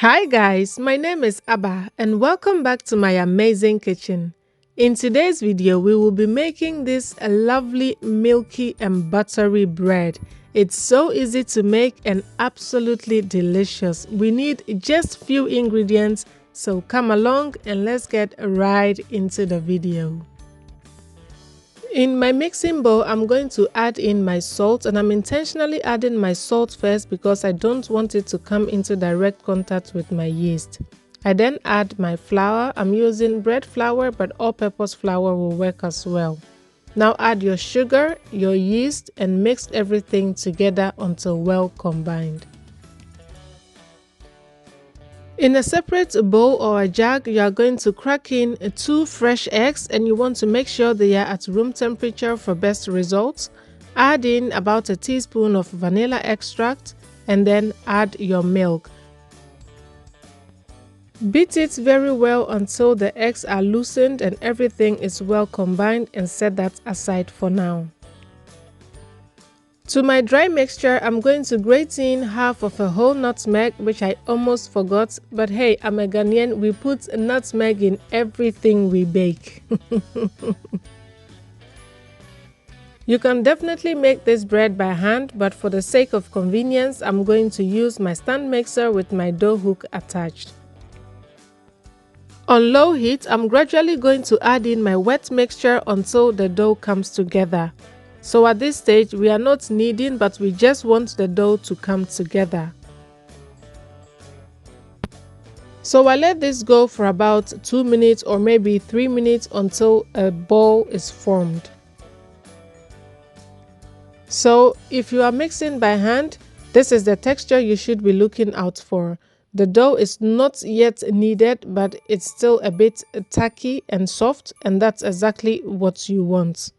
Hi guys, my name is Abba and welcome back to my amazing kitchen. In today's video, we will be making this lovely milky and buttery bread. It's so easy to make and absolutely delicious. We need just few ingredients, so come along and let's get right into the video. In my mixing bowl, I'm going to add in my salt, and I'm intentionally adding my salt first because I don't want it to come into direct contact with my yeast. I then add my flour. I'm using bread flour, but all-purpose flour will work as well. Now add your sugar, your yeast, and mix everything together until well combined. In a separate bowl or a jug, you are going to crack in 2 fresh eggs, and you want to make sure they are at room temperature for best results. Add in about a teaspoon of vanilla extract and then add your milk. Beat it very well until the eggs are loosened and everything is well combined, and set that aside for now. To my dry mixture, I'm going to grate in half of a whole nutmeg, which I almost forgot, but hey, I'm a Ghanaian, we put nutmeg in everything we bake. You can definitely make this bread by hand, but for the sake of convenience, I'm going to use my stand mixer with my dough hook attached. On low heat, I'm gradually going to add in my wet mixture until the dough comes together. So at this stage, we are not kneading, but we just want the dough to come together. So I let this go for about 2 minutes or maybe 3 minutes until a ball is formed. So if you are mixing by hand, this is the texture you should be looking out for. The dough is not yet kneaded, but it's still a bit tacky and soft, and that's exactly what you want.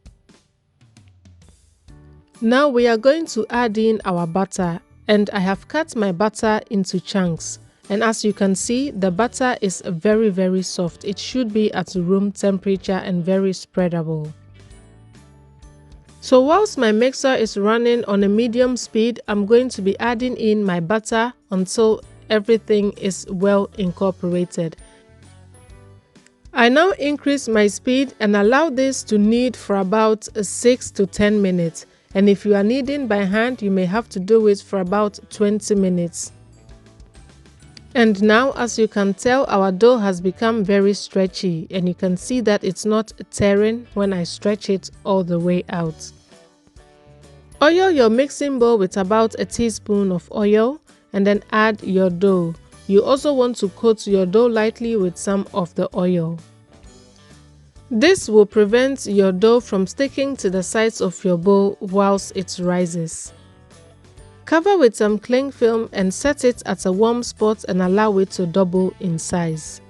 Now we are going to add in our butter, and I have cut my butter into chunks, and as you can see, the butter is very soft. It should be at room temperature and very spreadable. So whilst my mixer is running on a medium speed, I'm going to be adding in my butter until everything is well incorporated. I now increase my speed and allow this to knead for about 6 to 10 minutes. And if you are kneading by hand, you may have to do it for about 20 minutes. And now, as you can tell, our dough has become very stretchy, and you can see that it's not tearing when I stretch it all the way out. Oil your mixing bowl with about a teaspoon of oil and then add your dough. You also want to coat your dough lightly with some of the oil. This will prevent your dough from sticking to the sides of your bowl whilst it rises. Cover with some cling film and set it at a warm spot and allow it to double in size.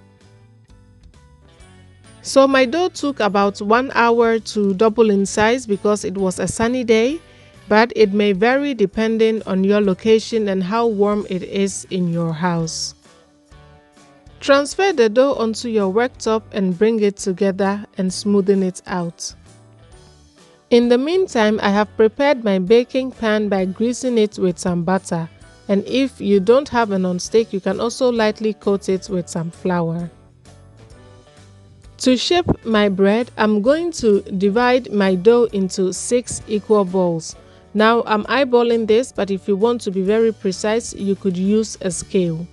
So my dough took about 1 hour to double in size because it was a sunny day, but it may vary depending on your location and how warm it is in your house. Transfer the dough onto your worktop and bring it together and smoothen it out. In the meantime, I have prepared my baking pan by greasing it with some butter, and if you don't have a non-stick, you can also lightly coat it with some flour. To shape my bread, I'm going to divide my dough into 6 equal balls. Now I'm eyeballing this, but if you want to be very precise, you could use a scale.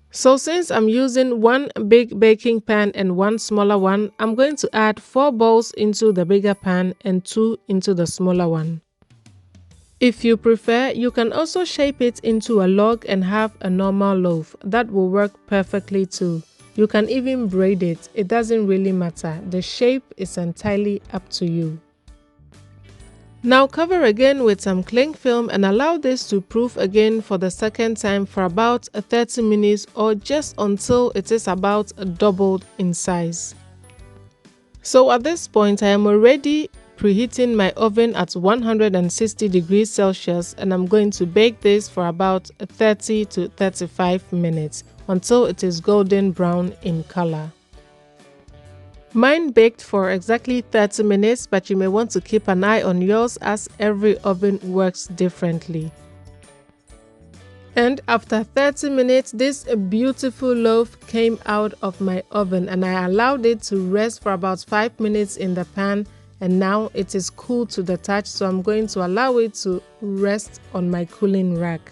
So since I'm using 1 big baking pan and 1 smaller one, I'm going to add 4 balls into the bigger pan and 2 into the smaller one. If you prefer, you can also shape it into a log and have a normal loaf. That will work perfectly too. You can even braid it. It doesn't really matter. The shape is entirely up to you. Now cover again with some cling film and allow this to proof again for the second time for about 30 minutes or just until it is about doubled in size. So at this point, I am already preheating my oven at 160 degrees Celsius, and I'm going to bake this for about 30 to 35 minutes until it is golden brown in color. Mine baked for exactly 30 minutes, but you may want to keep an eye on yours as every oven works differently. And after 30 minutes, this beautiful loaf came out of my oven and I allowed it to rest for about 5 minutes in the pan, and now it is cool to the touch, so I'm going to allow it to rest on my cooling rack.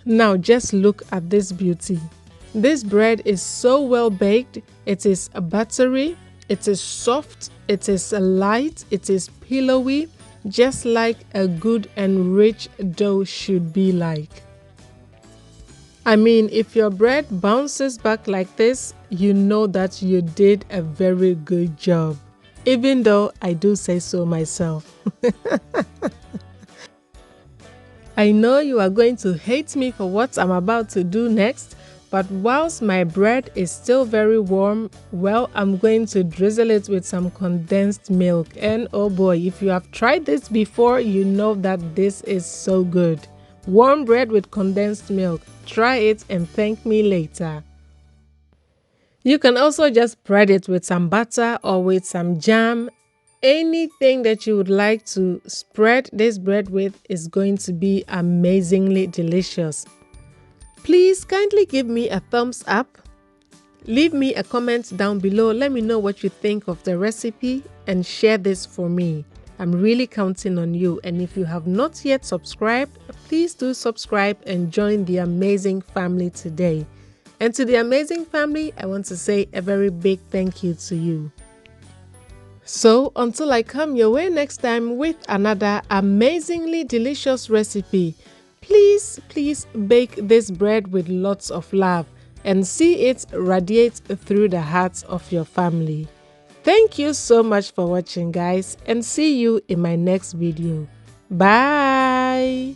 Now just look at this beauty. This bread is so well baked. It is buttery, it is soft, it is light, it is pillowy, just like a good and rich dough should be like. I mean, if your bread bounces back like this, you know that you did a very good job, even though I do say so myself. I know you are going to hate me for what I'm about to do next, but whilst my bread is still very warm, well, I'm going to drizzle it with some condensed milk. And oh boy, if you have tried this before, you know that this is so good. Warm bread with condensed milk. Try it and thank me later. You can also just spread it with some butter or with some jam. Anything that you would like to spread this bread with is going to be amazingly delicious. Please kindly give me a thumbs up. Leave me a comment down below. Let me know what you think of the recipe and share this for me. I'm really counting on you. And if you have not yet subscribed, please do subscribe and join the Amazing family today. And to the Amazing family, I want to say a very big thank you to you. So until I come your way next time with another amazingly delicious recipe, please bake this bread with lots of love and see it radiate through the hearts of your family. Thank you so much for watching, guys, and see you in my next video. Bye!